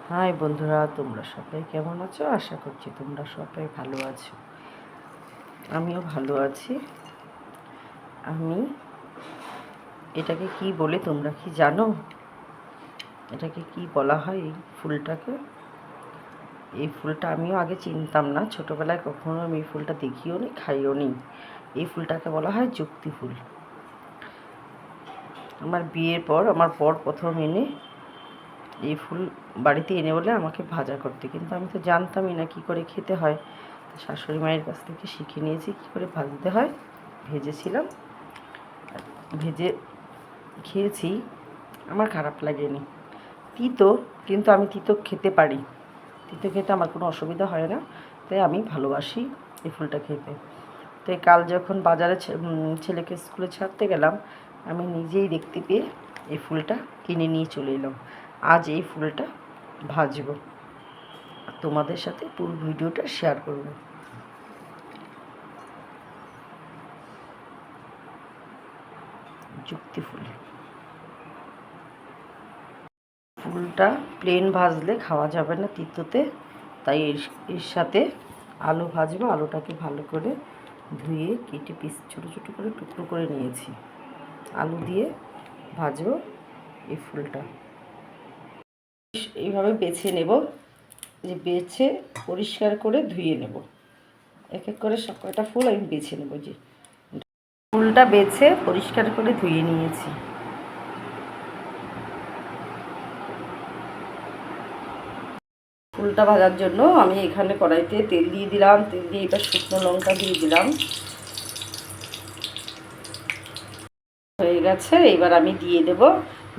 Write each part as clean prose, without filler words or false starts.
High বন্ধুরা, তোমরা সবাই কেমন আছো? আশা করছি তোমরা সবাই ভালো আছো। আমিও ভালো আছি। আমি এটাকে কি বলে তোমরা কি জানো? এটাকে কি বলা হয় এই ফুলটাকে? এই ফুলটা আমিও আগে চিনতাম না, ছোটোবেলায় কখনো আমি এই ফুলটা দেখিও নি, খাইও নি। এই ফুলটাকে বলা হয় যুক্তি ফুল। আমার বিয়ের পর আমার বর প্রথম এনে এই ফুল বাড়িতে এনে বলে আমাকে ভাজা করতে, কিন্তু আমি তো জানতামই না কী করে খেতে হয়। শাশুড়ি মায়ের কাছ থেকে শিখে নিয়েছি কী করে ভাজতে হয়। ভেজেছিলাম, ভেজে খেয়েছি, আমার খারাপ লাগেনি। তিতো, কিন্তু আমি তিতো খেতে পারি, তিতো খেতে আমার কোনো অসুবিধা হয় না, তাই আমি ভালোবাসি এই ফুলটা খেতে। তাই কাল যখন বাজারে ছেলেকে স্কুলে ছাড়তে গেলাম, আমি নিজেই দেখতে পেয়ে এই ফুলটা কিনে নিয়ে চলে এলাম। আজ এই ফুলটা ভাজবো, তোমাদের সাথে পুরো ভিডিওটা শেয়ার করব। যুক্তি ফুল, ফুলটা প্লেন ভাজলে খাওয়া যাবে না তিতোতে, তাই এর সাথে আলু ভাজবো। আলুটাকে ভালো করে ধুয়ে কেটে পিস ছোটো ছোটো করে টুকরো করে নিয়েছি। আলু দিয়ে ভাজবো এই ফুলটা। এইভাবে বেছে নেব, যে বেছে পরিষ্কার করে ধুয়ে নেব। এক এক করে সব কয়টা ফুল আমি বেছে নেব। যে ফুলটা বেছে পরিষ্কার করে ধুয়ে নিয়েছি। ফুলটা ভাজার জন্য আমি এখানে কড়াইতে তেল দিয়ে দিলাম। তেল দিয়ে এবার শুকনো লঙ্কা দিয়ে দিলাম। হয়ে গেছে, এবার আমি দিয়ে দেব,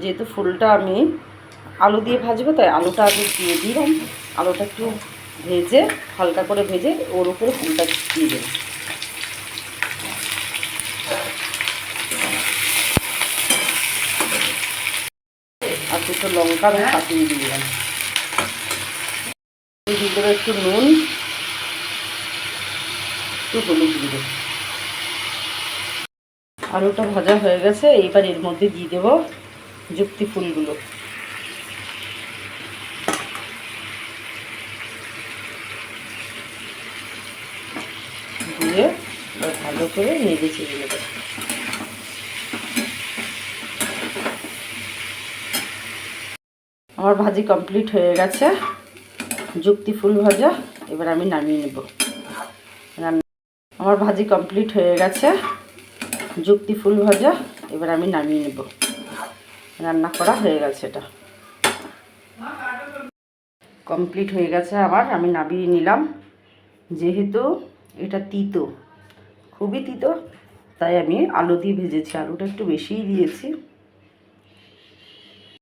যেহেতু ফুলটা আমি আলু দিয়ে ভাজবো তাই আলুটা আগে দিয়ে দিলাম। আলুটা একটু ভেজে, হালকা করে ভেজে ওর উপরে ফুলটা দিয়ে দেবো। আর দুটো লঙ্কা আমি ফাটিয়ে দিলাম। দিয়ে দেবো একটু নুন, একটু হলুদ দিয়ে। আলুটা ভাজা হয়ে গেছে, এইবার এর মধ্যে দিয়ে দেবো যুক্তি ফুলগুলো। দিয়ে ভালো করে নেড়ে চেড়ে নেব। আমার ভাজি কমপ্লিট হয়ে গেছে, যুক্তি ফুল ভাজা। এবার আমি নামিয়ে নেব। আমার ভাজি কমপ্লিট হয়ে গেছে, যুক্তি ফুল ভাজা। এবার আমি নামিয়ে নেব। রান্না করা হয়ে গেছে, এটা কমপ্লিট হয়ে গেছে আমার, আমি নামিয়ে নিলাম। যেহেতু এটা তিতো, খুবই তিতো, তাই আমি আলু দিয়ে ভেজেছি। আলুটা একটু বেশিই দিয়েছি।